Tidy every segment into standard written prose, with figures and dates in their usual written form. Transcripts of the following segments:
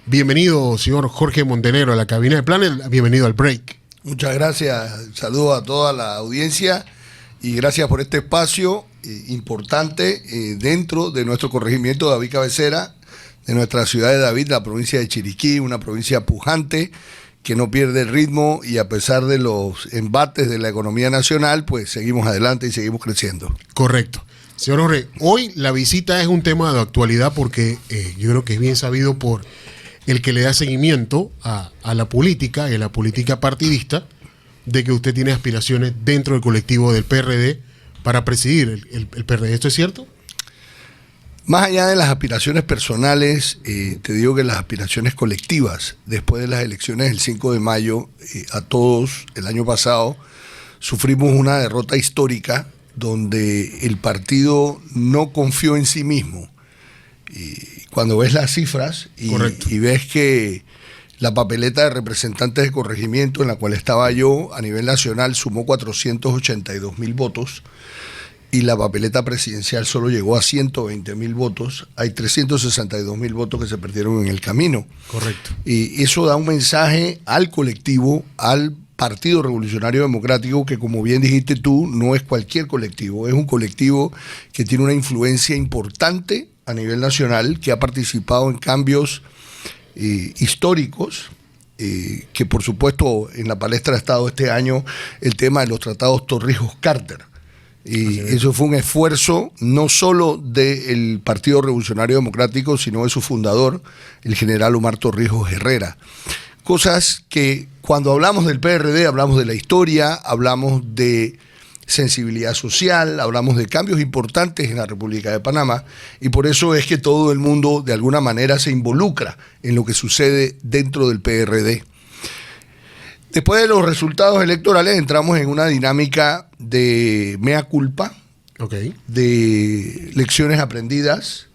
Bienvenido, señor Jorge Montenegro, a la cabina de Planet. Bienvenido al break. Muchas gracias. Saludo a toda la audiencia y gracias por este espacio importante dentro de nuestro corregimiento de David Cabecera, de nuestra ciudad de David, la provincia de Chiriquí, una provincia pujante que no pierde el ritmo y a pesar de los embates de la economía nacional, pues seguimos adelante y seguimos creciendo. Correcto. Señor Jorge, hoy la visita es un tema de actualidad porque yo creo que es bien sabido por el que le da seguimiento a la política y a la política partidista, de que usted tiene aspiraciones dentro del colectivo del PRD para presidir el PRD. ¿Esto es cierto? Más allá de las aspiraciones personales, te digo que las aspiraciones colectivas, después de las elecciones del 5 de mayo, a todos el año pasado, sufrimos una derrota histórica donde el partido no confió en sí mismo. Cuando ves las cifras y ves que la papeleta de representantes de corregimiento en la cual estaba yo a nivel nacional sumó 482.000 votos y la papeleta presidencial solo llegó a 120.000 votos, hay 362.000 votos que se perdieron en el camino. Correcto. Y eso da un mensaje al colectivo, al Partido Revolucionario Democrático, que como bien dijiste tú, no es cualquier colectivo, es un colectivo que tiene una influencia importante a nivel nacional, que ha participado en cambios históricos, que por supuesto en la palestra ha estado este año el tema de los tratados Torrijos-Carter. Y eso fue un esfuerzo no solo del Partido Revolucionario Democrático, sino de su fundador, el general Omar Torrijos Herrera. Cosas que cuando hablamos del PRD hablamos de la historia, hablamos de sensibilidad social, hablamos de cambios importantes en la República de Panamá y por eso es que todo el mundo de alguna manera se involucra en lo que sucede dentro del PRD. Después de los resultados electorales entramos en una dinámica de mea culpa, de lecciones aprendidas,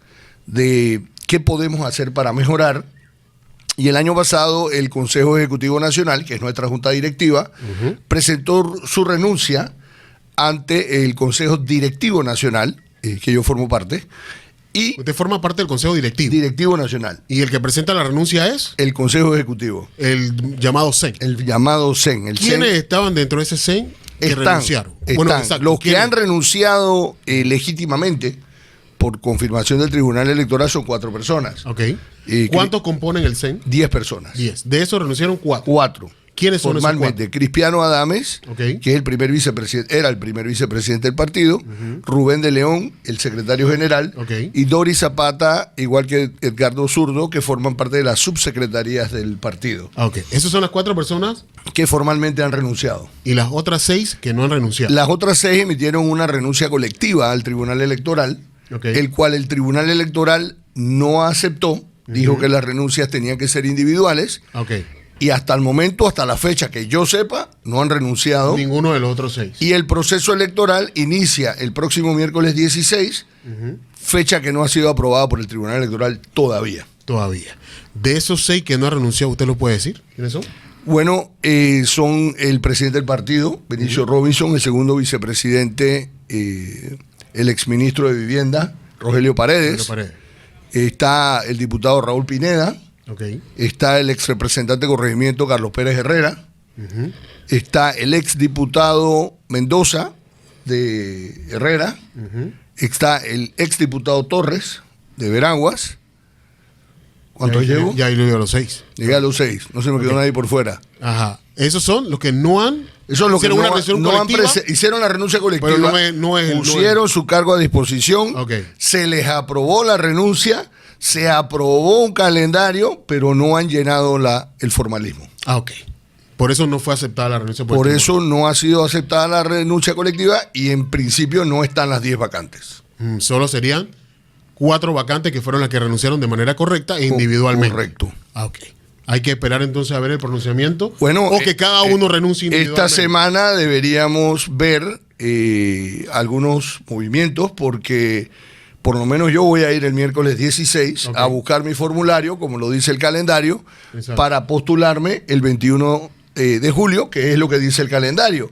de qué podemos hacer para mejorar. Y el año pasado el Consejo Ejecutivo Nacional, que es nuestra junta directiva, presentó su renuncia ante el Consejo Directivo Nacional, que yo formo parte. Y usted forma parte del Consejo Directivo. Directivo Nacional. ¿Y el que presenta la renuncia es? El Consejo Ejecutivo. El llamado CEN. El llamado CEN. ¿Quiénes estaban dentro de ese CEN que renunciaron? Bueno, los que han renunciado legítimamente por confirmación del Tribunal Electoral son 4 personas. ¿Cuántos componen el CEN? 10 personas. 10. De esos renunciaron 4. 4. ¿Quiénes son esos 4? Formalmente, Cristiano Adames, que es el primer vicepresidente, era el primer vicepresidente del partido, Rubén de León, el secretario general, y Doris Zapata, igual que Edgardo Zurdo, que forman parte de las subsecretarías del partido. Esas son las 4 personas que formalmente han renunciado. ¿Y las otras 6 que no han renunciado? Las otras 6 emitieron una renuncia colectiva al Tribunal Electoral, el cual el Tribunal Electoral no aceptó, dijo que las renuncias tenían que ser individuales. Y hasta el momento, hasta la fecha que yo sepa, no han renunciado. Ninguno de los otros 6. Y el proceso electoral inicia el próximo miércoles 16, fecha que no ha sido aprobada por el Tribunal Electoral todavía. De esos 6 que no han renunciado, ¿usted lo puede decir? ¿Quiénes son? Bueno, son el presidente del partido, Benicio Robinson, el segundo vicepresidente, el exministro de Vivienda, Rogelio Paredes. Está el diputado Raúl Pineda. Está el ex representante de corregimiento Carlos Pérez Herrera, está el ex diputado Mendoza de Herrera, está el ex diputado Torres de Veraguas. ¿Cuántos llevo? Ya llegué a los 6. Llegué a los 6, no se me quedó nadie por fuera. Esos son los que no han... Esos son los que hicieron la renuncia colectiva, pero pusieron su cargo a disposición, se les aprobó la renuncia, se aprobó un calendario, pero no han llenado el formalismo. Por eso no fue aceptada la renuncia. Por eso no ha sido aceptada la renuncia colectiva y en principio no están las 10 vacantes. Solo serían 4 vacantes que fueron las que renunciaron de manera correcta e individualmente. Correcto. Hay que esperar entonces a ver el pronunciamiento. Bueno, o que cada uno renuncie individualmente. Esta semana deberíamos ver algunos movimientos porque por lo menos yo voy a ir el miércoles 16 a buscar mi formulario, como lo dice el calendario, para postularme el 21 de julio, que es lo que dice el calendario.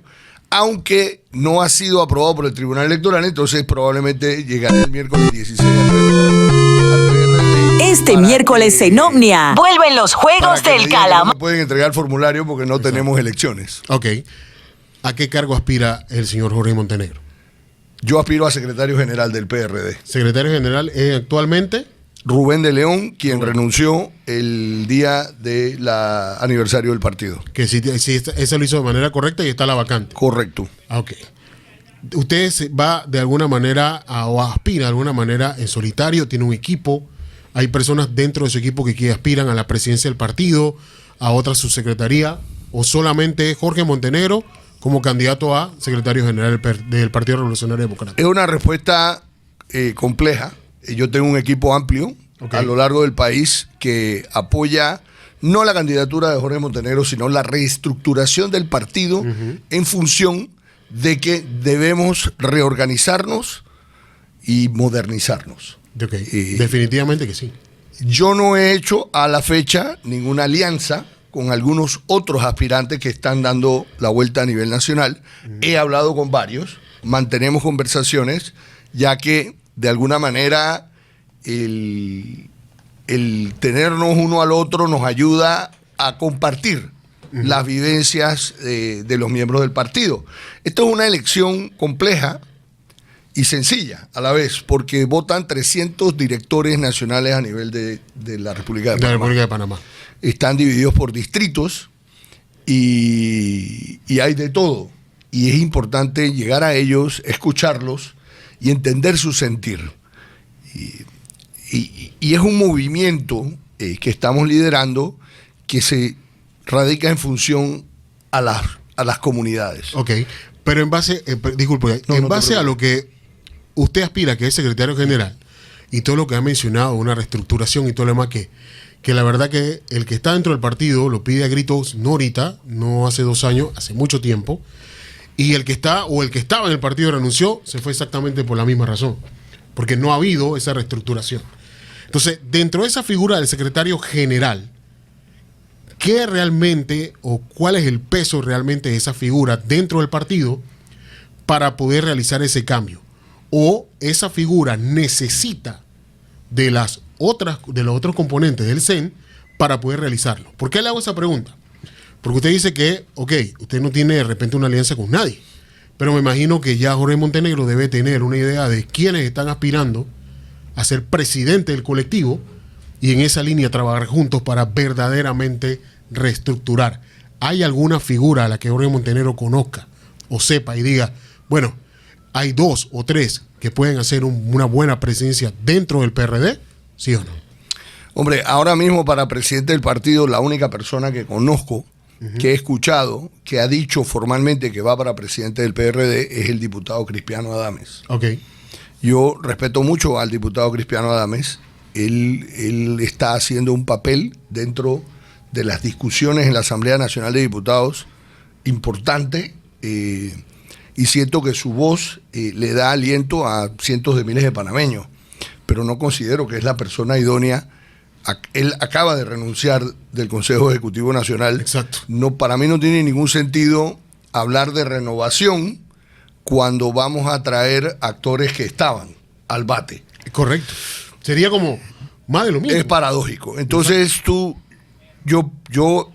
Aunque no ha sido aprobado por el Tribunal Electoral, entonces probablemente llegará el miércoles 16 al PRD Este miércoles en Omnia vuelven los Juegos del Calamar. No pueden entregar el formulario porque no tenemos elecciones. Ok. ¿A qué cargo aspira el señor Jorge Montenegro? Yo aspiro a secretario general del PRD. Secretario general es actualmente Rubén de León, quien renunció el día del aniversario del partido. que si ese lo hizo de manera correcta y está la vacante. Correcto. Ah, ok. ¿Usted va de alguna manera o aspira de alguna manera en solitario? ¿Tiene un equipo? ¿Hay personas dentro de su equipo que aspiran a la presidencia del partido, a otra subsecretaría? ¿O solamente Jorge Montenegro como candidato a secretario general del Partido Revolucionario Democrático? Es una respuesta compleja. Yo tengo un equipo amplio a lo largo del país que apoya no la candidatura de Jorge Montenegro, sino la reestructuración del partido en función de que debemos reorganizarnos y modernizarnos. Okay. Definitivamente que sí. Yo no he hecho a la fecha ninguna alianza con algunos otros aspirantes que están dando la vuelta a nivel nacional. He hablado con varios, mantenemos conversaciones, ya que de alguna manera el tenernos uno al otro nos ayuda a compartir las vivencias de los miembros del partido. Esto es una elección compleja y sencilla a la vez, porque votan 300 directores nacionales a nivel de la República de Panamá. De la República de Panamá. Están divididos por distritos y hay de todo. Y es importante llegar a ellos, escucharlos y entender su sentir. Y es un movimiento que estamos liderando que se radica en función a las comunidades. Ok, pero en base, disculpe, en base a lo que usted aspira, que es secretario general, y todo lo que ha mencionado, una reestructuración y todo lo demás, que la verdad que el que está dentro del partido lo pide a gritos, no ahorita, no hace 2 años, hace mucho tiempo, y el que está o el que estaba en el partido renunció, se fue exactamente por la misma razón, porque no ha habido esa reestructuración. Entonces, dentro de esa figura del secretario general, ¿qué realmente o cuál es el peso realmente de esa figura dentro del partido para poder realizar ese cambio? ¿O esa figura necesita de los otros componentes del CEN para poder realizarlo? ¿Por qué le hago esa pregunta? Porque usted dice que, ok, usted no tiene de repente una alianza con nadie, pero me imagino que ya Jorge Montenegro debe tener una idea de quiénes están aspirando a ser presidente del colectivo y en esa línea trabajar juntos para verdaderamente reestructurar. ¿Hay alguna figura a la que Jorge Montenegro conozca o sepa y diga, bueno, hay 2 o 3 que pueden hacer una buena presencia dentro del PRD? ¿Sí o no? Hombre, ahora mismo para presidente del partido, la única persona que conozco, que he escuchado, que ha dicho formalmente que va para presidente del PRD es el diputado Cristiano Adames. Ok. Yo respeto mucho al diputado Cristiano Adames. Él está haciendo un papel dentro de las discusiones en la Asamblea Nacional de Diputados importante, y siento que su voz le da aliento a cientos de miles de panameños, pero no considero que es la persona idónea. Él acaba de renunciar del Consejo Ejecutivo Nacional. Exacto. No, para mí no tiene ningún sentido hablar de renovación cuando vamos a traer actores que estaban al bate. Correcto. Sería como más de lo mismo. Es paradójico. Entonces yo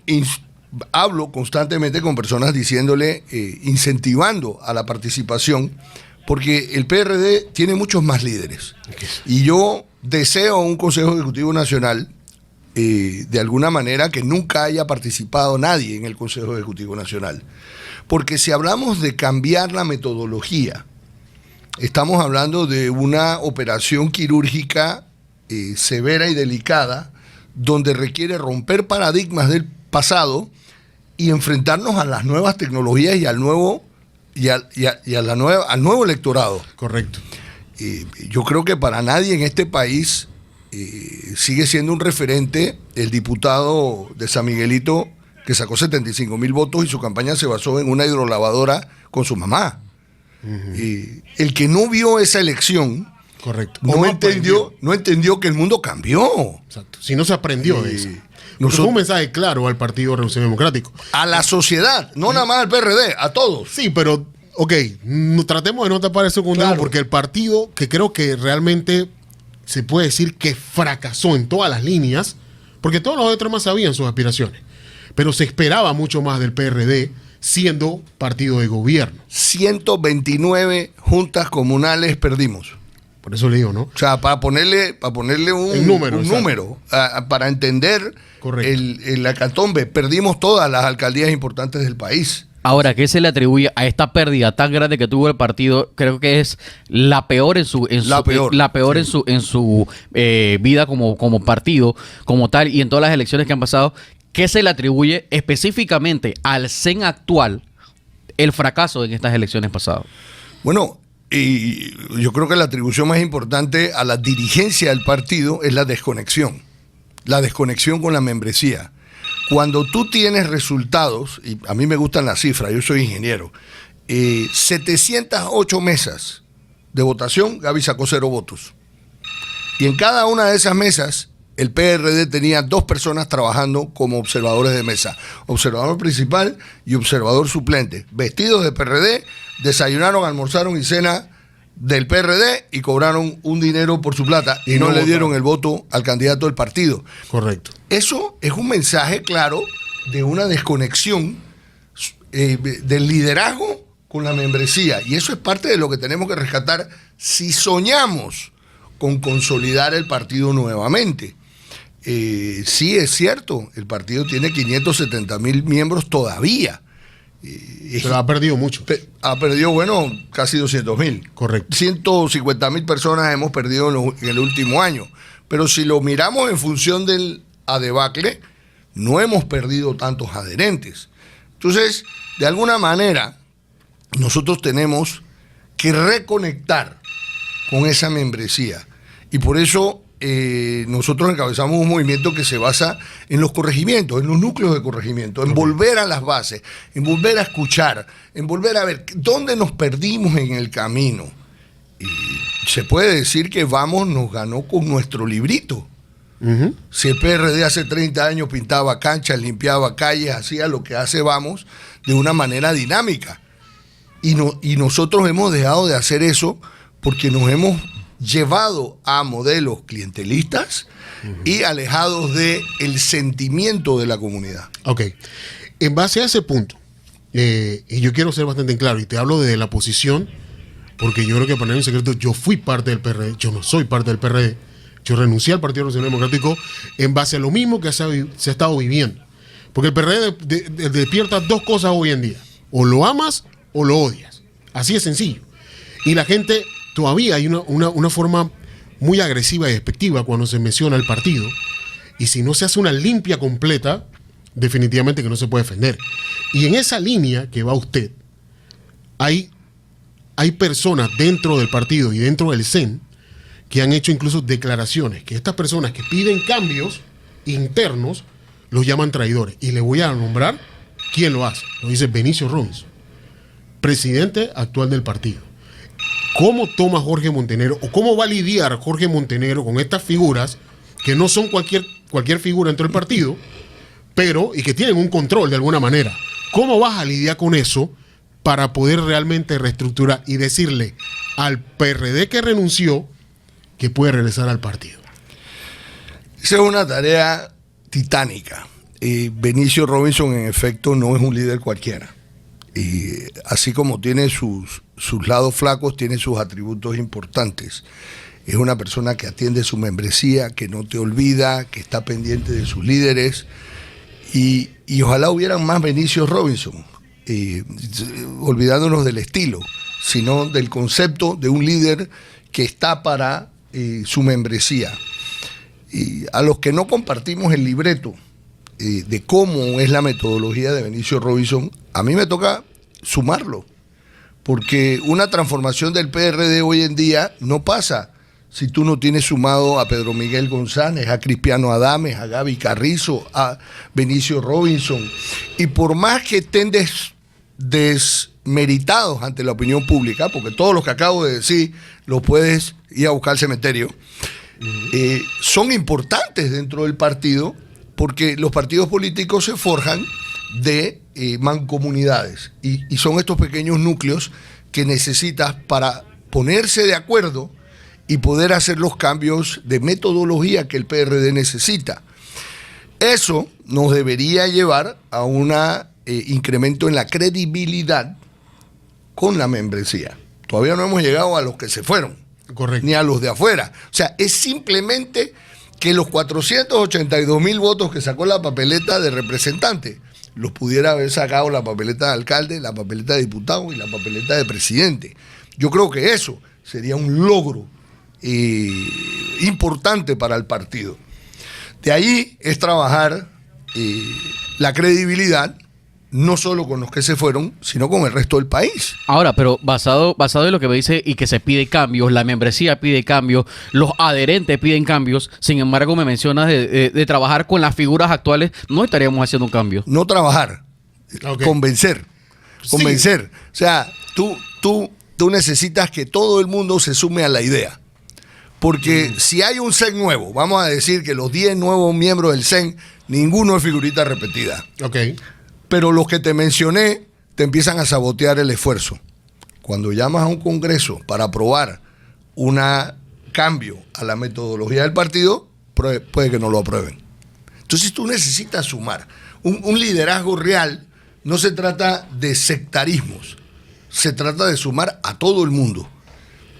hablo constantemente con personas diciéndole, incentivando a la participación, porque el PRD tiene muchos más líderes. Y yo deseo un Consejo Ejecutivo Nacional, de alguna manera, que nunca haya participado nadie en el Consejo Ejecutivo Nacional. Porque si hablamos de cambiar la metodología, estamos hablando de una operación quirúrgica severa y delicada, donde requiere romper paradigmas del pasado y enfrentarnos a las nuevas tecnologías y al nuevo electorado. Correcto. Yo creo que para nadie en este país sigue siendo un referente el diputado de San Miguelito que sacó 75,000 votos y su campaña se basó en una hidrolavadora con su mamá. El que no vio esa elección, correcto, no entendió que el mundo cambió. Exacto. Si no se aprendió de eso. Fue un mensaje claro al Partido Revolucionario Democrático. A la sociedad, no nada más al PRD, a todos. Sí, pero, ok, tratemos de no tapar eso con un dedo, porque el partido, que creo que realmente se puede decir que fracasó en todas las líneas, porque todos los otros más sabían sus aspiraciones, pero se esperaba mucho más del PRD siendo partido de gobierno. 129 juntas comunales perdimos. Por eso le digo, ¿no? O sea, para ponerle un número para entender el hecatombe, perdimos todas las alcaldías importantes del país. Ahora, ¿qué se le atribuye a esta pérdida tan grande que tuvo el partido? Creo que es la peor en su vida como partido, como tal, y en todas las elecciones que han pasado. ¿Qué se le atribuye específicamente al CEN actual el fracaso en estas elecciones pasadas? Bueno, y yo creo que la atribución más importante a la dirigencia del partido es la desconexión con la membresía. Cuando tú tienes resultados, y a mí me gustan las cifras, yo soy ingeniero, 708 mesas de votación, Gaby sacó 0 votos. Y en cada una de esas mesas, el PRD tenía 2 personas trabajando como observadores de mesa, observador principal y observador suplente, vestidos de PRD, desayunaron, almorzaron y cena del PRD y cobraron un dinero por su plata y no le dieron el voto al candidato del partido. Correcto. Eso es un mensaje claro de una desconexión del liderazgo con la membresía, y eso es parte de lo que tenemos que rescatar si soñamos con consolidar el partido nuevamente. Sí, es cierto, el partido tiene 570,000 miembros todavía. Pero ha perdido mucho. Ha perdido, bueno, casi 200,000. Correcto. 150,000 personas hemos perdido en el último año. Pero si lo miramos en función del adebacle, no hemos perdido tantos adherentes. Entonces, de alguna manera, nosotros tenemos que reconectar con esa membresía. Y por eso nosotros encabezamos un movimiento que se basa en los corregimientos, en los núcleos de corregimiento, en volver a las bases, en volver a escuchar, en volver a ver dónde nos perdimos en el camino. Y se puede decir que Vamos nos ganó con nuestro librito. Uh-huh. Si el PRD hace 30 años pintaba canchas, limpiaba calles, hacía lo que hace Vamos de una manera dinámica. Y nosotros hemos dejado de hacer eso porque nos hemos llevado a modelos clientelistas y alejados del sentimiento de la comunidad. Ok. En base a ese punto, y yo quiero ser bastante claro, y te hablo de la posición, porque yo creo que para nadie es un secreto, yo fui parte del PRD, yo no soy parte del PRD, yo renuncié al Partido Nacional Democrático en base a lo mismo que se ha estado viviendo. Porque el PRD despierta 2 cosas hoy en día: o lo amas o lo odias. Así de sencillo. Y la gente, todavía hay una forma muy agresiva y despectiva cuando se menciona el partido, y si no se hace una limpia completa, definitivamente que no se puede defender. Y en esa línea que va usted, hay personas dentro del partido y dentro del CEN que han hecho incluso declaraciones que estas personas que piden cambios internos los llaman traidores. Y le voy a nombrar quién lo hace. Lo dice Benicio Robinson, presidente actual del partido. ¿Cómo toma Jorge Montenegro, o cómo va a lidiar Jorge Montenegro con estas figuras que no son cualquier figura dentro del partido, pero y que tienen un control de alguna manera? ¿Cómo vas a lidiar con eso para poder realmente reestructurar y decirle al PRD que renunció que puede regresar al partido? Esa es una tarea titánica. Benicio Robinson, en efecto, no es un líder cualquiera. Y así como tiene sus lados flacos, tiene sus atributos importantes. Es una persona que atiende su membresía, que no te olvida, que está pendiente de sus líderes. Y ojalá hubieran más Benicio Robinson, olvidándonos del estilo, sino del concepto de un líder que está para su membresía. Y a los que no compartimos el libreto de cómo es la metodología de Benicio Robinson, a mí me toca sumarlo, porque una transformación del PRD hoy en día no pasa si tú no tienes sumado a Pedro Miguel González, a Cristiano Adames, a Gaby Carrizo, a Benicio Robinson. Y por más que estén desmeritados ante la opinión pública, porque todos los que acabo de decir los puedes ir a buscar al cementerio, son importantes dentro del partido, porque los partidos políticos se forjan de mancomunidades, y son estos pequeños núcleos que necesitas para ponerse de acuerdo y poder hacer los cambios de metodología que el PRD necesita. Eso nos debería llevar a un incremento en la credibilidad con la membresía. Todavía no hemos llegado a los que se fueron, Correcto. ni a los de afuera. O sea, es simplemente que los 482,000 votos que sacó la papeleta de representante los pudiera haber sacado la papeleta de alcalde, la papeleta de diputado y la papeleta de presidente. Yo creo que eso sería un logro importante para el partido. De ahí es trabajar la credibilidad, no solo con los que se fueron, sino con el resto del país. Ahora, pero basado en lo que me dice y que se pide cambios, la membresía pide cambios, los adherentes piden cambios, sin embargo me mencionas de trabajar con las figuras actuales, no estaríamos haciendo un cambio. No trabajar, Ok. convencer. Sí. O sea, tú necesitas que todo el mundo se sume a la idea. Porque si hay un CEN nuevo, vamos a decir que los 10 nuevos miembros del CEN, ninguno es figurita repetida. Ok. Pero los que te mencioné te empiezan a sabotear el esfuerzo. Cuando llamas a un congreso para aprobar un cambio a la metodología del partido, puede que no lo aprueben. Entonces tú necesitas sumar. Un liderazgo real no se trata de sectarismos, se trata de sumar a todo el mundo.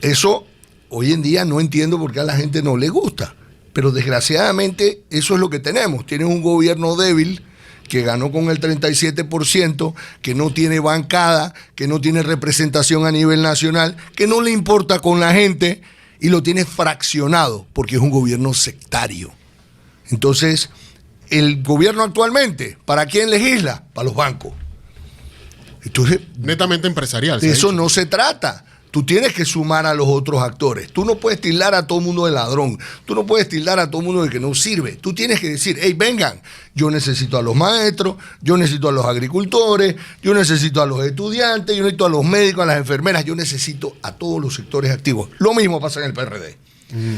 Eso hoy en día no entiendo por qué a la gente no le gusta, pero desgraciadamente eso es lo que tenemos. Tienes un gobierno débil que ganó con el 37%, que no tiene bancada, que no tiene representación a nivel nacional, que no le importa con la gente y lo tiene fraccionado porque es un gobierno sectario. Entonces, el gobierno actualmente, ¿para quién legisla? Para los bancos. Entonces, Netamente empresarial. de se ha eso dicho. no se trata. Tú tienes que sumar a los otros actores. Tú no puedes tildar a todo el mundo de ladrón. Tú no puedes tildar a todo el mundo de que no sirve. Tú tienes que decir, hey, vengan, yo necesito a los maestros, yo necesito a los agricultores, yo necesito a los estudiantes, yo necesito a los médicos, a las enfermeras, yo necesito a todos los sectores activos. Lo mismo pasa en el PRD.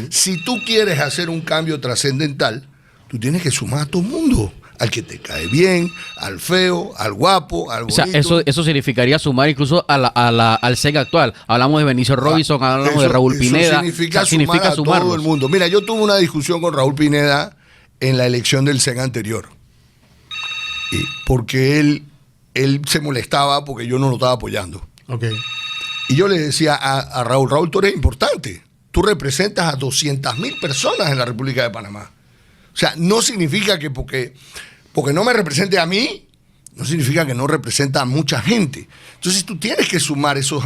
Si tú quieres hacer un cambio trascendental, tú tienes que sumar a todo el mundo. Al que te cae bien, al feo, al guapo, al O bonito. sea, eso significaría sumar incluso al CEN actual. Hablamos de Benicio Robinson, hablamos de Raúl Pineda. Significa, O sea, significa sumar a todo sumarlos. el mundo. Mira, yo tuve una discusión con Raúl Pineda en la elección del CEN anterior. Porque él se molestaba porque yo no lo estaba apoyando. Ok. Y yo le decía a Raúl, tú eres importante. Tú representas a 200,000 personas en la República de Panamá. O sea, no significa que porque no me represente a mí, no significa que no representa a mucha gente. Entonces tú tienes que sumar esos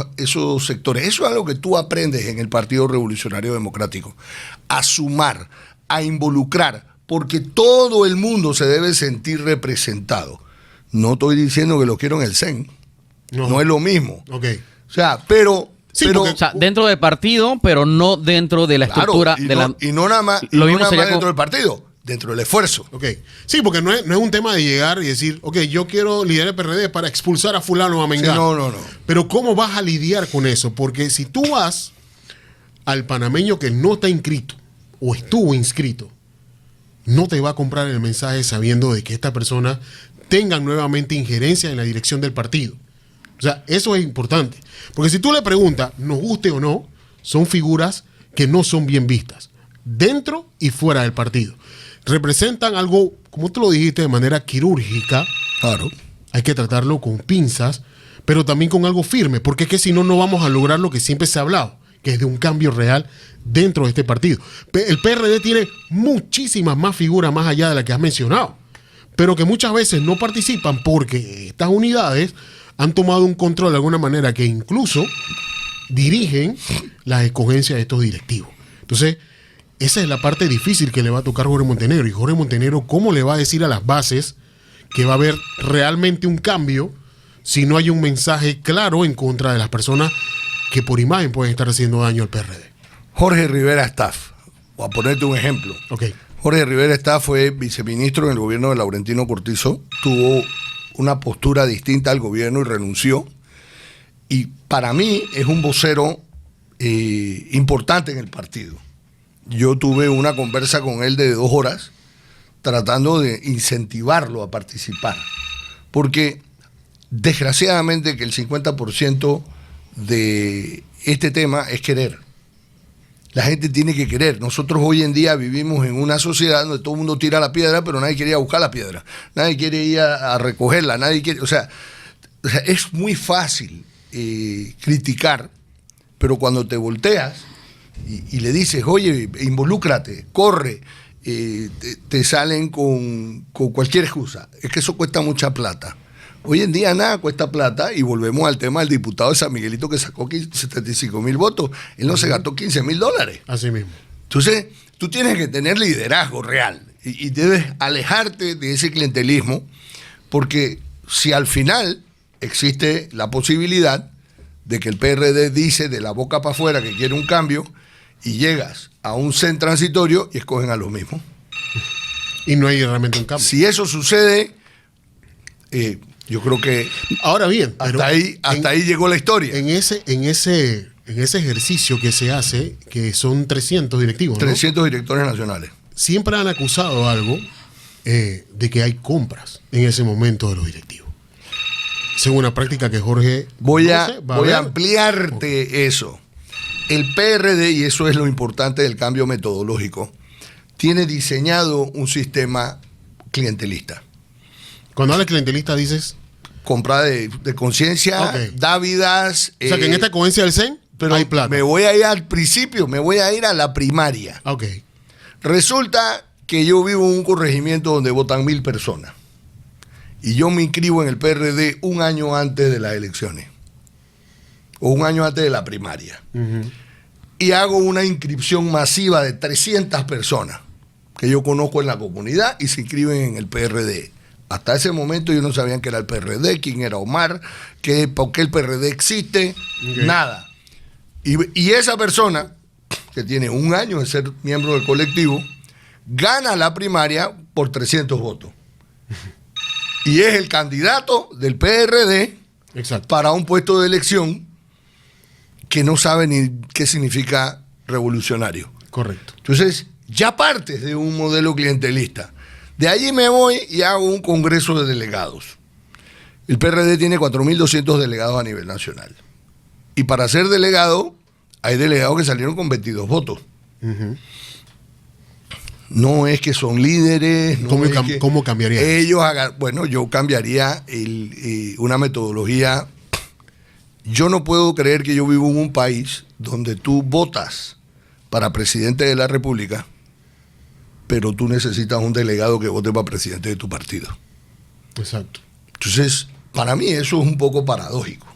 sectores. Eso es algo que tú aprendes en el Partido Revolucionario Democrático. A sumar, a involucrar, porque todo el mundo se debe sentir representado. No estoy diciendo que lo quiero en el CEN. No es lo mismo. Ok. O sea, pero... Sí, pero porque- O sea, dentro del partido, pero no dentro de la claro, estructura y de no, la. y no nada más, y Lo no mismo nada sería más dentro con- del partido, dentro del esfuerzo. Ok. Sí, porque no es un tema de llegar y decir, ok, yo quiero liderar el PRD para expulsar a fulano o a Sí, Mengano. no. Pero ¿cómo vas a lidiar con eso? Porque si tú vas al panameño que no está inscrito o estuvo inscrito, no te va a comprar el mensaje sabiendo de que esta persona tenga nuevamente injerencia en la dirección del partido. O sea, eso es importante. Porque si tú le preguntas, nos guste o no, son figuras que no son bien vistas, dentro y fuera del partido. Representan algo, como tú lo dijiste, de manera quirúrgica. Claro. Hay que tratarlo con pinzas, pero también con algo firme, porque es que si no, no vamos a lograr lo que siempre se ha hablado, que es de un cambio real dentro de este partido. El PRD tiene muchísimas más figuras más allá de las que has mencionado, pero que muchas veces no participan porque estas unidades han tomado un control de alguna manera que incluso dirigen las escogencias de estos directivos. Entonces, esa es la parte difícil que le va a tocar a Jorge Montenegro. Y Jorge Montenegro, ¿cómo le va a decir a las bases que va a haber realmente un cambio si no hay un mensaje claro en contra de las personas que por imagen pueden estar haciendo daño al PRD? Jorge Rivera Staff, voy a ponerte un ejemplo. Ok. Jorge Rivera Staff fue viceministro en el gobierno de Laurentino Cortizo, tuvo una postura distinta al gobierno y renunció. Y para mí es un vocero importante en el partido. Yo tuve una conversa con él de 2 horas tratando de incentivarlo a participar. Porque desgraciadamente que el 50% de este tema es querer. La gente tiene que querer. Nosotros hoy en día vivimos en una sociedad donde todo el mundo tira la piedra, pero nadie quiere ir a buscar la piedra. Nadie quiere ir a recogerla. Nadie quiere. O sea, es muy fácil criticar, pero cuando te volteas y le dices, oye, involúcrate, corre, te salen con cualquier excusa. Es que eso cuesta mucha plata. Hoy en día nada cuesta plata y volvemos al tema del diputado de San Miguelito que sacó 75,000 votos. Él no se gastó $15,000. Así mismo. Entonces, tú tienes que tener liderazgo real y debes alejarte de ese clientelismo, porque si al final existe la posibilidad de que el PRD dice de la boca para afuera que quiere un cambio y llegas a un CEN transitorio y escogen a los mismos. Y no hay realmente un cambio. Si eso sucede, yo creo que Ahora bien, hasta ahí llegó la historia. En ese ejercicio que se hace, que son 300 directivos, ¿no? 300 directores nacionales. Siempre han acusado algo de que hay compras en ese momento de los directivos. Según una práctica que Jorge... Voy a ver. ampliarte eso. El PRD, y eso es lo importante del cambio metodológico, tiene diseñado un sistema clientelista. Cuando hablas clientelista dices... Compra de conciencia, Ok. dávidas... O sea, que en esta coherencia del CEN pero hay plata. me voy a ir al principio, me voy a ir a la primaria. Ok. Resulta que yo vivo en un corregimiento donde votan 1,000 personas. Y yo me inscribo en el PRD un año antes de las elecciones. O un año antes de la primaria. Ujú. Y hago una inscripción masiva de 300 personas que yo conozco en la comunidad y se inscriben en el PRD. Hasta ese momento ellos no sabían qué era el PRD, quién era Omar, por qué el PRD existe, Ok. nada. Y esa persona, que tiene un año de ser miembro del colectivo, gana la primaria por 300 votos. Y es el candidato del PRD Exacto. para un puesto de elección que no sabe ni qué significa revolucionario. Correcto. Entonces, ya partes de un modelo clientelista. De allí me voy y hago un congreso de delegados. El PRD tiene 4.200 delegados a nivel nacional. Y para ser delegado, hay delegados que salieron con 22 votos. Ujú. No es que son líderes. No ¿Cómo es cam- que cómo cambiaría eso? ellos bueno, yo cambiaría una metodología. Yo no puedo creer que yo vivo en un país donde tú votas para presidente de la República, pero tú necesitas un delegado que vote para presidente de tu partido. Exacto. Entonces, para mí eso es un poco paradójico.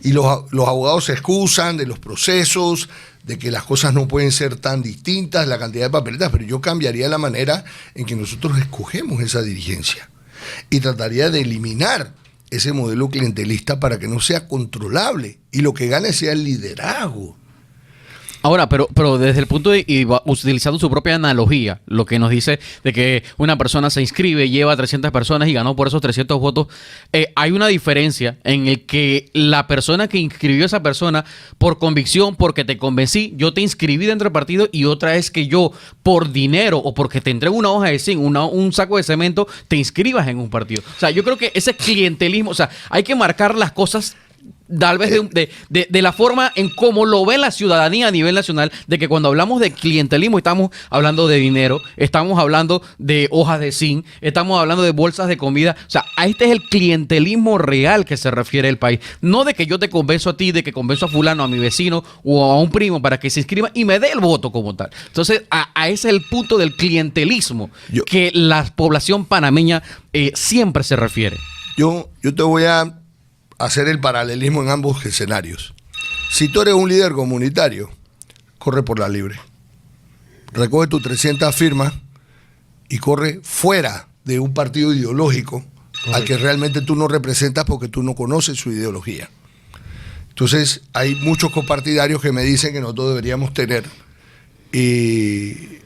Y los abogados se excusan de los procesos, de que las cosas no pueden ser tan distintas, la cantidad de papeletas, pero yo cambiaría la manera en que nosotros escogemos esa dirigencia y trataría de eliminar ese modelo clientelista para que no sea controlable y lo que gane sea el liderazgo. Ahora, pero desde el punto de, y utilizando su propia analogía, lo que nos dice de que una persona se inscribe, lleva 300 personas y ganó por esos 300 votos, hay una diferencia en el que la persona que inscribió a esa persona por convicción, porque te convencí, yo te inscribí dentro del partido, y otra es que yo por dinero o porque te entrego una hoja de zinc, un saco de cemento, te inscribas en un partido. O sea, yo creo que ese clientelismo, o sea, hay que marcar las cosas tal vez de la forma en cómo lo ve la ciudadanía a nivel nacional, de que cuando hablamos de clientelismo estamos hablando de dinero, estamos hablando de hojas de zinc, estamos hablando de bolsas de comida. O sea, a este es el clientelismo real que se refiere el país. No de que yo te convenzo a ti, de que convenzo a fulano, a mi vecino o a un primo para que se inscriba y me dé el voto como tal. Entonces, a ese es el punto del clientelismo que la población panameña siempre se refiere. Yo te voy a hacer el paralelismo en ambos escenarios. Si tú eres un líder comunitario, corre por la libre. Recoge tus 300 firmas y corre fuera de un partido ideológico al que realmente tú no representas porque tú no conoces su ideología. Entonces, hay muchos copartidarios que me dicen que nosotros deberíamos tener que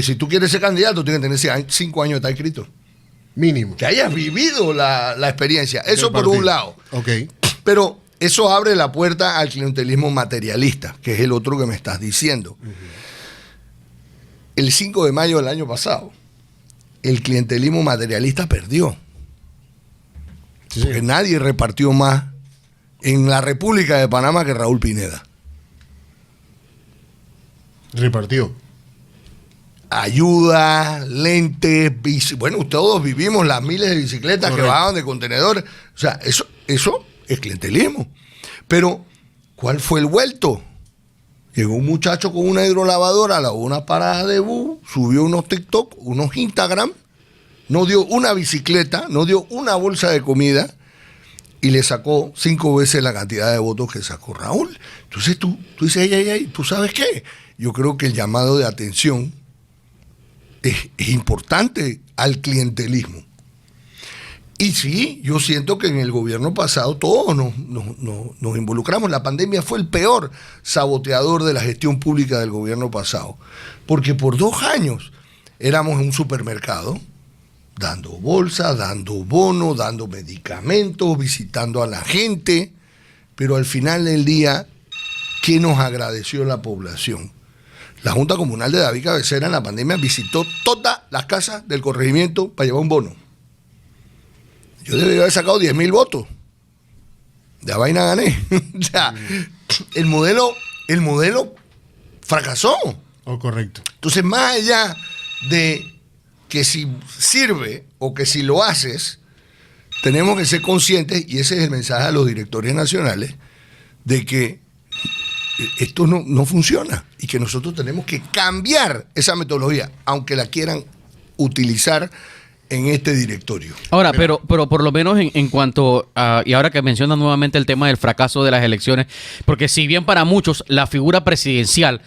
si tú quieres ser candidato, tienes que tener 5 años de estar inscrito. Mínimo. Que hayas vivido la experiencia. Eso por un lado. Ok. Pero eso abre la puerta al clientelismo materialista, que es el otro que me estás diciendo. El 5 de mayo del año pasado, el clientelismo materialista perdió. Sí, Porque señor. nadie repartió más en la República de Panamá que Raúl Pineda. Repartió. Ayuda, lentes, bueno, todos vivimos las miles de bicicletas que bajaban de contenedores. O sea, eso es clientelismo. Pero, ¿cuál fue el vuelto? Llegó un muchacho con una hidrolavadora, lavó una parada de bus, subió unos TikTok, unos Instagram, no dio una bicicleta, no dio una bolsa de comida y le sacó 5 veces la cantidad de votos que sacó Raúl. Entonces tú dices, ay, ¿tú sabes qué? Yo creo que el llamado de atención es importante al clientelismo. Y sí, yo siento que en el gobierno pasado todos nos involucramos. La pandemia fue el peor saboteador de la gestión pública del gobierno pasado. Porque por 2 años éramos en un supermercado, dando bolsas, dando bonos, dando medicamentos, visitando a la gente. Pero al final del día, ¿qué nos agradeció la población? La Junta Comunal de David Cabecera en la pandemia visitó todas las casas del corregimiento para llevar un bono. Yo debería haber sacado 10.000 votos. De la vaina gané. O sea, el modelo fracasó. Oh, correcto. Entonces, más allá de que si sirve o que si lo haces, tenemos que ser conscientes, y ese es el mensaje a los directores nacionales, de que esto no funciona y que nosotros tenemos que cambiar esa metodología, aunque la quieran utilizar en este directorio. Ahora, pero por lo menos en cuanto a, y ahora que mencionas nuevamente el tema del fracaso de las elecciones, porque si bien para muchos la figura presidencial,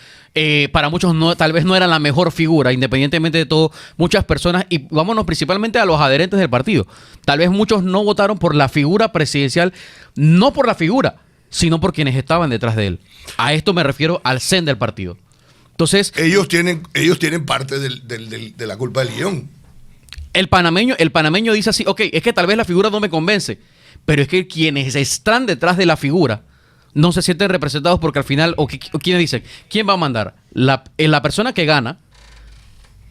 para muchos tal vez no era la mejor figura, independientemente de todo, muchas personas, y vámonos principalmente a los adherentes del partido, tal vez muchos no votaron por la figura presidencial, no por la figura, sino por quienes estaban detrás de él. A esto me refiero al CEN del partido. Entonces, ellos tienen parte de la culpa del guión. El panameño dice así, ok, es que tal vez la figura no me convence, pero es que quienes están detrás de la figura no se sienten representados porque al final, o quienes dicen, ¿quién va a mandar? ¿La persona que gana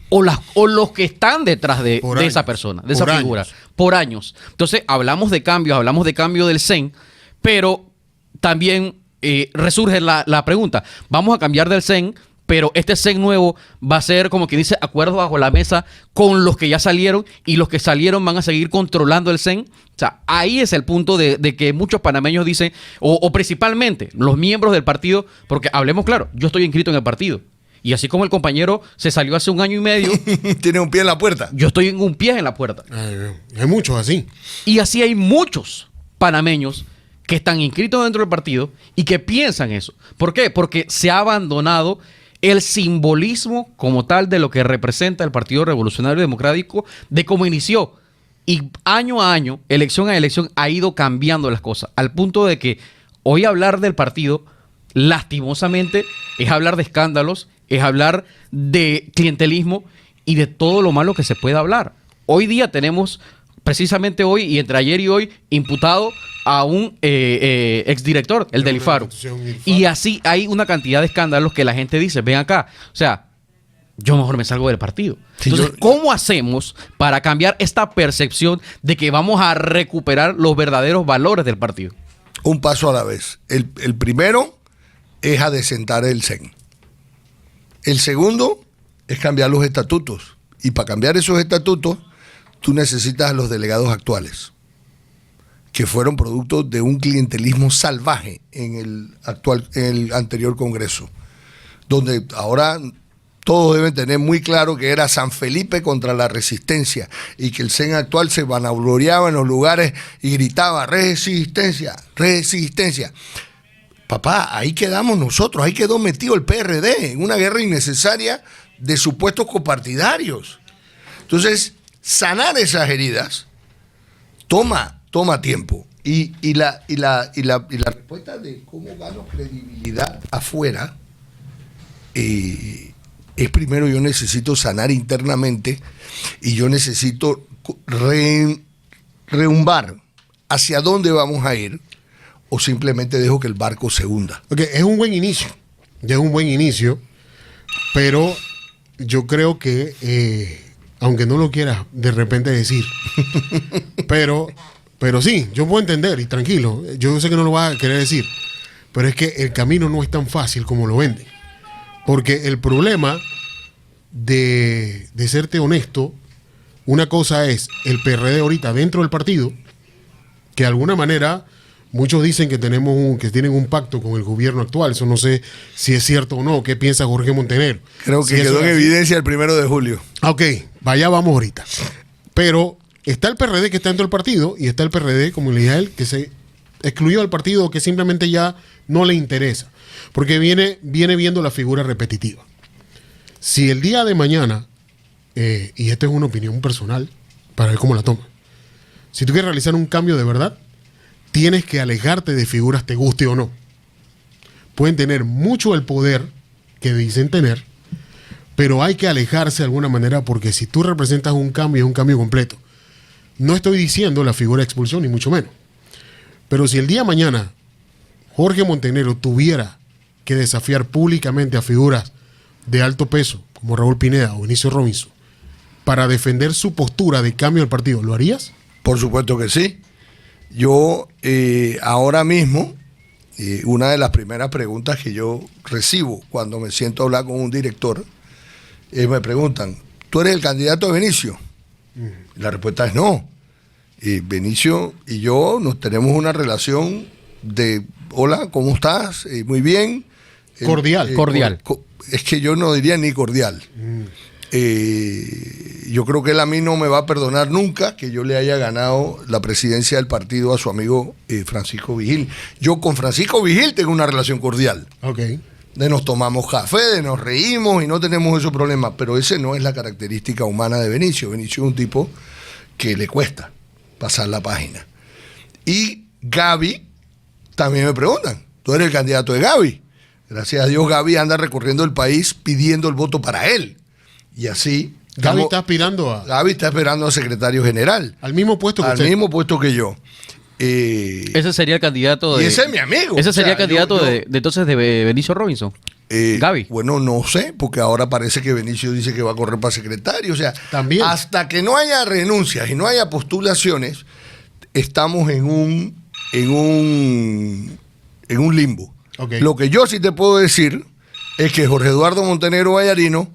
o los que están detrás de esa persona, de esa figura? Por años. Entonces, hablamos de cambio del CEN, pero también resurge la pregunta, ¿vamos a cambiar del CEN? Pero este CEN nuevo va a ser, como quien dice, acuerdo bajo la mesa con los que ya salieron, y los que salieron van a seguir controlando el CEN. O sea, ahí es el punto de que muchos panameños dicen, o principalmente los miembros del partido, porque hablemos claro, yo estoy inscrito en el partido. Y así como el compañero se salió hace 1 año y medio. Tiene un pie en la puerta. Yo estoy en un pie en la puerta. Hay muchos así. Y así hay muchos panameños que están inscritos dentro del partido y que piensan eso. ¿Por qué? Porque se ha abandonado el simbolismo como tal de lo que representa el Partido Revolucionario Democrático, de cómo inició. Y año a año, elección a elección, ha ido cambiando las cosas, al punto de que hoy hablar del partido, lastimosamente, es hablar de escándalos, es hablar de clientelismo y de todo lo malo que se pueda hablar. Hoy día tenemos, precisamente hoy y entre ayer y hoy, imputado a un exdirector, el del IFARU. Y así hay una cantidad de escándalos que la gente dice, ven acá, o sea, yo mejor me salgo del partido. Entonces, ¿cómo hacemos para cambiar esta percepción de que vamos a recuperar los verdaderos valores del partido? Un paso a la vez. El primero es adecentar el CEN. El segundo es cambiar los estatutos. Y para cambiar esos estatutos, tú necesitas a los delegados actuales, que fueron producto de un clientelismo salvaje en el anterior Congreso, donde ahora todos deben tener muy claro que era San Felipe contra la resistencia, y que el CEN actual se vanagloriaba en los lugares y gritaba resistencia, resistencia. Papá, ahí quedamos nosotros, ahí quedó metido el PRD en una guerra innecesaria de supuestos copartidarios. Entonces, sanar esas heridas toma tiempo. Y la respuesta de cómo gano credibilidad afuera es primero, yo necesito sanar internamente, y yo necesito rehumbar hacia dónde vamos a ir, o simplemente dejo que el barco se hunda. Okay, es un buen inicio, pero yo creo que, aunque no lo quieras de repente decir, pero sí, yo puedo entender, y tranquilo, yo sé que no lo vas a querer decir, pero es que el camino no es tan fácil como lo venden. Porque el problema de serte honesto, una cosa es el PRD ahorita dentro del partido, que de alguna manera muchos dicen que que tienen un pacto con el gobierno actual. Eso no sé si es cierto o no. ¿Qué piensa Jorge Montenegro? Creo que Si eso quedó en es así. evidencia el 1 de julio. Ok, vaya, vamos ahorita. Pero está el PRD que está dentro del partido y está el PRD, como le dije a él, que se excluyó del partido, que simplemente ya no le interesa. Porque viene viendo la figura repetitiva. Si el día de mañana, y esta es una opinión personal, para ver cómo la toma, si tú quieres realizar un cambio de verdad, tienes que alejarte de figuras, te guste o no. Pueden tener mucho el poder que dicen tener, pero hay que alejarse de alguna manera, porque si tú representas un cambio, es un cambio completo. No estoy diciendo la figura de expulsión, ni mucho menos. Pero si el día de mañana Jorge Montenegro tuviera que desafiar públicamente a figuras de alto peso, como Raúl Pineda o Benicio Robinson, para defender su postura de cambio del partido, ¿lo harías? Por supuesto que sí. Yo ahora mismo, una de las primeras preguntas que yo recibo cuando me siento a hablar con un director, me preguntan, ¿tú eres el candidato de Benicio? La respuesta es no. Benicio y yo nos tenemos una relación de, hola, ¿cómo estás? Muy bien. Cordial. Cordial. Es que yo no diría ni cordial. Yo creo que él a mí no me va a perdonar nunca que yo le haya ganado la presidencia del partido a su amigo Francisco Vigil. Yo con Francisco Vigil tengo una relación cordial. Ok. De nos tomamos café, de nos reímos y no tenemos esos problemas. Pero ese no es la característica humana de Benicio. Benicio es un tipo que le cuesta pasar la página. Y Gaby, también me preguntan, ¿tú eres el candidato de Gaby? Gracias a Dios Gaby anda recorriendo el país pidiendo el voto para él. Y así... Gaby está aspirando Gaby está esperando a secretario general. al mismo puesto que Al usted. mismo puesto que yo. Ese sería el candidato de... Y ese es mi amigo. Ese O sería sea, el candidato yo- de entonces de Benicio Robinson. Gaby. Bueno, no sé, porque ahora parece que Benicio dice que va a correr para secretario. O sea, También. hasta que no haya renuncias y no haya postulaciones, estamos en un limbo. Ok. Lo que yo sí te puedo decir es que Jorge Eduardo Montenegro Vallarino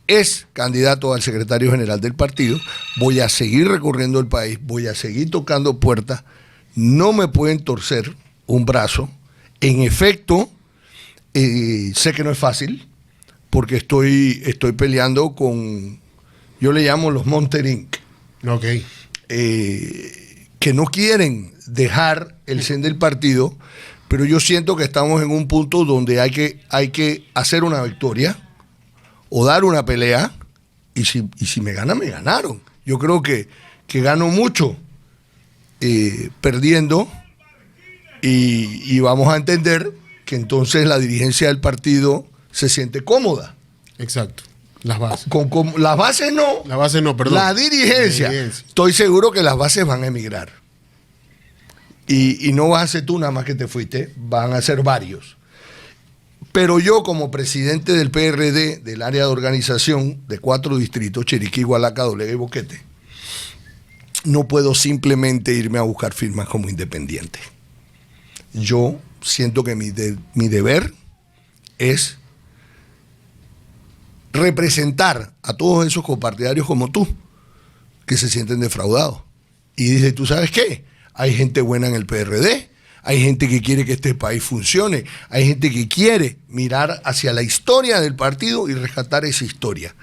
es candidato al secretario general del partido. Voy a seguir recorriendo el país, voy a seguir tocando puertas. No me pueden torcer un brazo. En efecto, sé que no es fácil, porque estoy peleando con, yo le llamo los Monter Inc., Ok. que no quieren dejar el CEN del partido, pero yo siento que estamos en un punto donde hay que hacer una victoria o dar una pelea, y si me ganan, me ganaron. Yo creo que gano mucho perdiendo, y vamos a entender que entonces la dirigencia del partido se siente cómoda. Exacto. Las bases. Con las bases no. La base no, perdón. La dirigencia. La dirigencia. Estoy seguro que las bases van a emigrar. Y no vas a ser tú nada más que te fuiste, van a ser varios. Pero yo, como presidente del PRD, del área de organización de 4 distritos, Chiriquí, Gualaca, Dolega y Boquete, no puedo simplemente irme a buscar firmas como independiente. Yo siento que mi deber es representar a todos esos compartidarios como tú, que se sienten defraudados. Y dice, ¿tú sabes qué? Hay gente buena en el PRD, hay gente que quiere que este país funcione, hay gente que quiere mirar hacia la historia del partido y rescatar esa historia.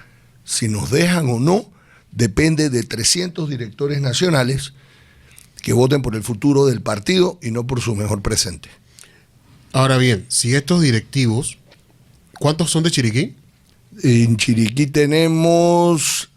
Si nos dejan o no, depende de 300 directores nacionales que voten por el futuro del partido y no por su mejor presente. Ahora bien, si estos directivos, ¿cuántos son de Chiriquí? En Chiriquí tenemos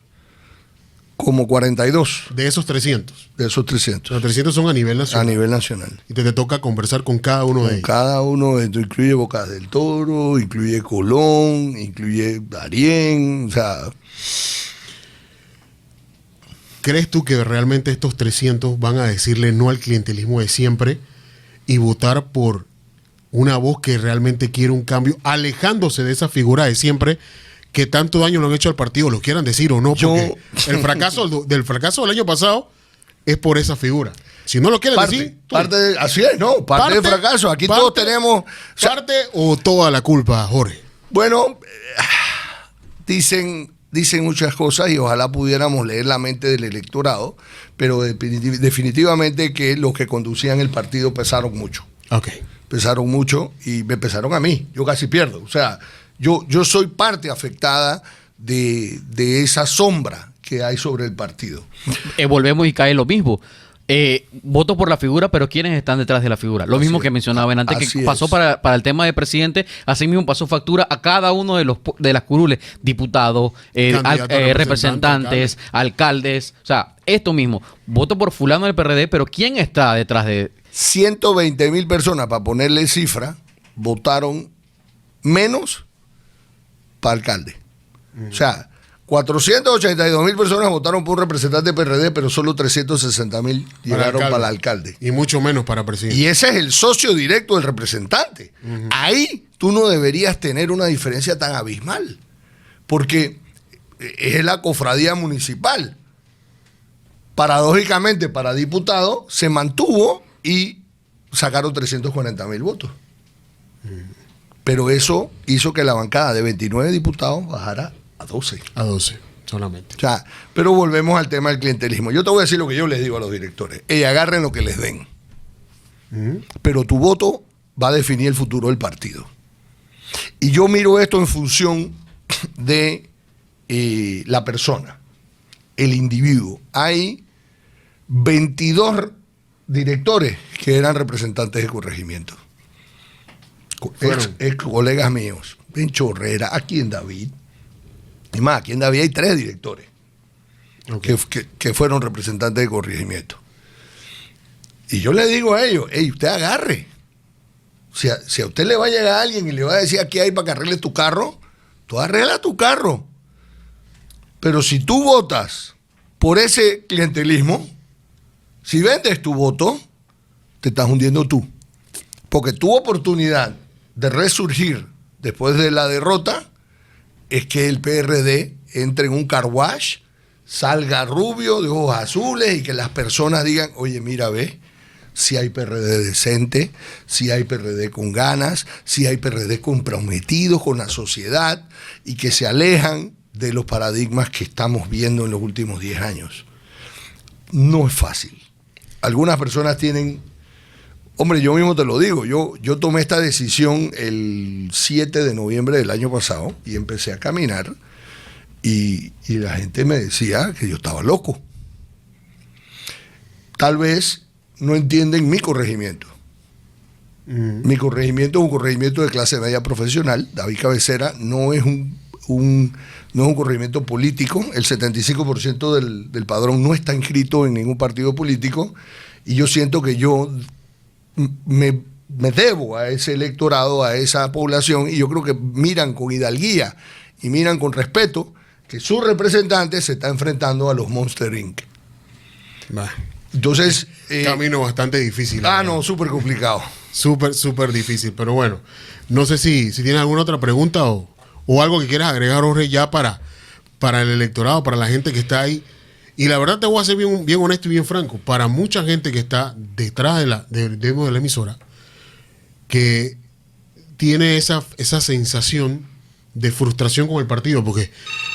como 42 De esos 300. de esos 300 Los 300 son a nivel a nacional. nivel nacional. Y te toca conversar con cada uno de Con ellos. cada uno, esto incluye Bocas del Toro, incluye Colón, incluye Darién, o sea, ¿Crees tú que realmente estos 300 van a decirle no al clientelismo de siempre y votar por una voz que realmente quiere un cambio, alejándose de esa figura de siempre que tanto daño lo han hecho al partido, lo quieran decir o no? Porque el fracaso del fracaso del año pasado es por esa figura. Si no lo quieren decir, tú. así es, ¿no? Parte del fracaso. Aquí todos tenemos... o sea, ¿Parte o toda la culpa, Jorge? Bueno, dicen muchas cosas y ojalá pudiéramos leer la mente del electorado, pero definitivamente que los que conducían el partido pesaron mucho. Ok. Pesaron mucho y me pesaron a mí. Yo casi pierdo. O sea, yo soy parte afectada de esa sombra que hay sobre el partido. Volvemos y cae lo mismo. Voto por la figura, pero ¿quiénes están detrás de la figura? Lo mismo que mencionaban antes, que pasó para el tema de presidente, así mismo pasó factura a cada uno de las curules, diputados, representantes, alcaldes. O sea, esto mismo, voto por fulano del PRD, pero ¿quién está detrás de...? 120,000 personas, para ponerle cifra, votaron menos para alcalde. O sea, 482,000 personas votaron por un representante PRD, pero solo 360,000 llegaron para el alcalde. Y mucho menos para presidente. Y ese es el socio directo del representante. Ahí tú no deberías tener una diferencia tan abismal, porque es la cofradía municipal. Paradójicamente, para diputado se mantuvo y sacaron 340,000 votos. Pero eso hizo que la bancada de 29 diputados bajara a 12. A 12, solamente. O sea, pero volvemos al tema del clientelismo. Yo te voy a decir lo que yo les digo a los directores. Agarren lo que les den. Pero tu voto va a definir el futuro del partido. Y yo miro esto en función de la persona, el individuo. Hay 22 directores que eran representantes de corregimiento. Ex colegas míos. En Chorrera, aquí en David. Y más, aquí en David hay 3 directores que fueron representantes de corregimiento. Y yo le digo a ellos, usted agarre. Si a usted le va a llegar a alguien y le va a decir aquí hay para que arregle tu carro, tú arregla tu carro. Pero si tú votas por ese clientelismo, si vendes tu voto, te estás hundiendo tú. Porque tu oportunidad de resurgir después de la derrota es que el PRD entre en un car wash, salga rubio, de ojos azules, y que las personas digan, oye, mira, ve, si hay PRD decente, si hay PRD con ganas, si hay PRD comprometidos con la sociedad y que se alejan de los paradigmas que estamos viendo en los últimos 10 años. No es fácil. Algunas personas tienen... Hombre, yo mismo te lo digo, yo tomé esta decisión el 7 de noviembre del año pasado y empecé a caminar y la gente me decía que yo estaba loco. Tal vez no entienden mi corregimiento. Mi corregimiento es un corregimiento de clase media profesional. David Cabecera no es un corregimiento político. El 75% del padrón no está inscrito en ningún partido político y yo siento que yo me debo a ese electorado, a esa población, y yo creo que miran con hidalguía y miran con respeto que su representante se está enfrentando a los Monster Inc. Entonces... camino bastante difícil. No, súper complicado. Súper difícil, pero bueno, no sé si tienes alguna otra pregunta o algo que quieras agregar, Jorge, ya para el electorado, para la gente que está ahí. Y la verdad te voy a ser bien honesto y bien franco. Para mucha gente que está detrás de la emisora, que tiene esa sensación de frustración con el partido, porque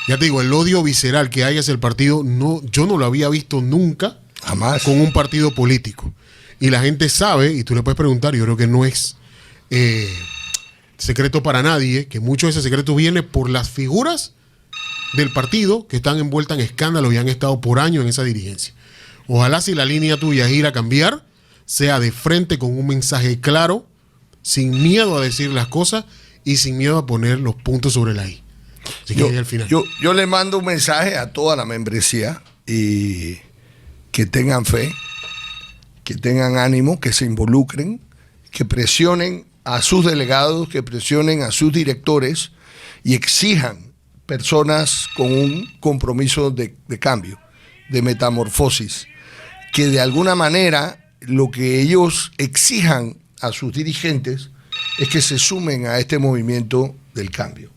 ya te digo, el odio visceral que hay hacia el partido, yo no lo había visto nunca jamás con un partido político. Y la gente sabe, y tú le puedes preguntar, yo creo que no es secreto para nadie, que mucho de ese secreto viene por las figuras del partido que están envueltas en escándalo y han estado por años en esa dirigencia. Ojalá si la línea tuya es ir a cambiar, sea de frente con un mensaje claro, sin miedo a decir las cosas y sin miedo a poner los puntos sobre la I. Así que al final. Yo le mando un mensaje a toda la membresía y que tengan fe, que tengan ánimo, que se involucren, que presionen a sus delegados, que presionen a sus directores y exijan personas con un compromiso de cambio, de metamorfosis, que de alguna manera lo que ellos exijan a sus dirigentes es que se sumen a este movimiento del cambio.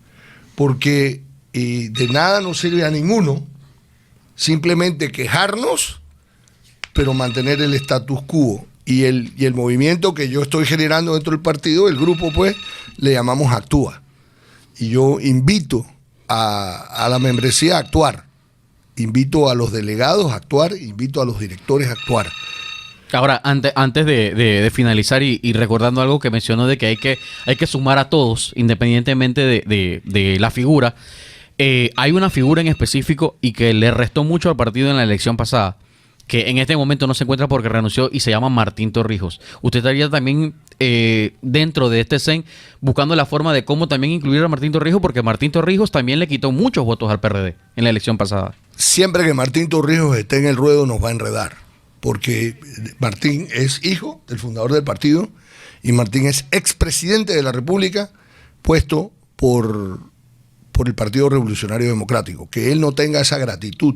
Porque de nada nos sirve a ninguno simplemente quejarnos, pero mantener el status quo. Y el movimiento que yo estoy generando dentro del partido, el grupo, pues, le llamamos Actúa. y yo invito a la membresía a actuar, invito a los delegados a actuar, invito a los directores a actuar. Ahora, antes de finalizar y recordando algo que mencionó de que hay que sumar a todos, independientemente de la figura, hay una figura en específico y que le restó mucho al partido en la elección pasada, que en este momento no se encuentra porque renunció y se llama Martín Torrijos. Usted estaría también dentro de este CEN buscando la forma de cómo también incluir a Martín Torrijos, porque Martín Torrijos también le quitó muchos votos al PRD en la elección pasada. Siempre que Martín Torrijos esté en el ruedo nos va a enredar, porque Martín es hijo del fundador del partido y Martín es expresidente de la República puesto por el Partido Revolucionario Democrático. Que él no tenga esa gratitud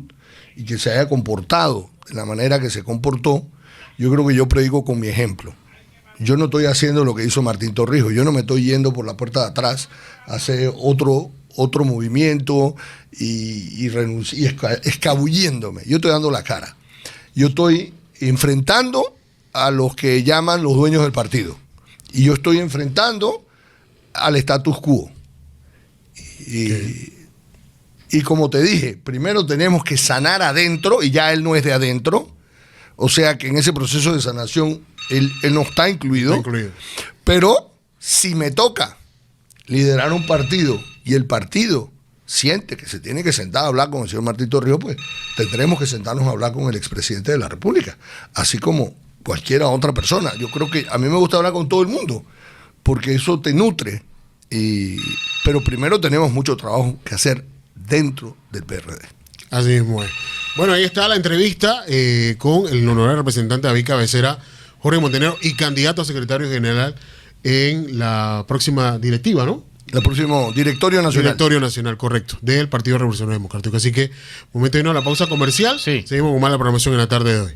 y que se haya comportado de la manera que se comportó, yo creo que yo predico con mi ejemplo. Yo no estoy haciendo lo que hizo Martín Torrijos, yo no me estoy yendo por la puerta de atrás a hacer otro movimiento y escabulléndome. Yo estoy dando la cara. Yo estoy enfrentando a los que llaman los dueños del partido. Y yo estoy enfrentando al status quo. Y como te dije, primero tenemos que sanar adentro, y ya él no es de adentro. O sea que en ese proceso de sanación él no está incluido. Está incluido. Pero si me toca liderar un partido y el partido siente que se tiene que sentar a hablar con el señor Martín Torrijos, pues tendremos que sentarnos a hablar con el expresidente de la República, así como cualquiera otra persona. Yo creo que a mí me gusta hablar con todo el mundo, porque eso te nutre. Pero primero tenemos mucho trabajo que hacer dentro del PRD. Así mismo es. Bueno, ahí está la entrevista con el honorable representante David Cabecera, Jorge Montenegro, y candidato a secretario general en la próxima directiva, ¿no? El próximo directorio nacional. Directorio nacional, correcto, del Partido Revolucionario Democrático. Así que, momento de irnos a la pausa comercial. Sí. Seguimos con más la programación en la tarde de hoy.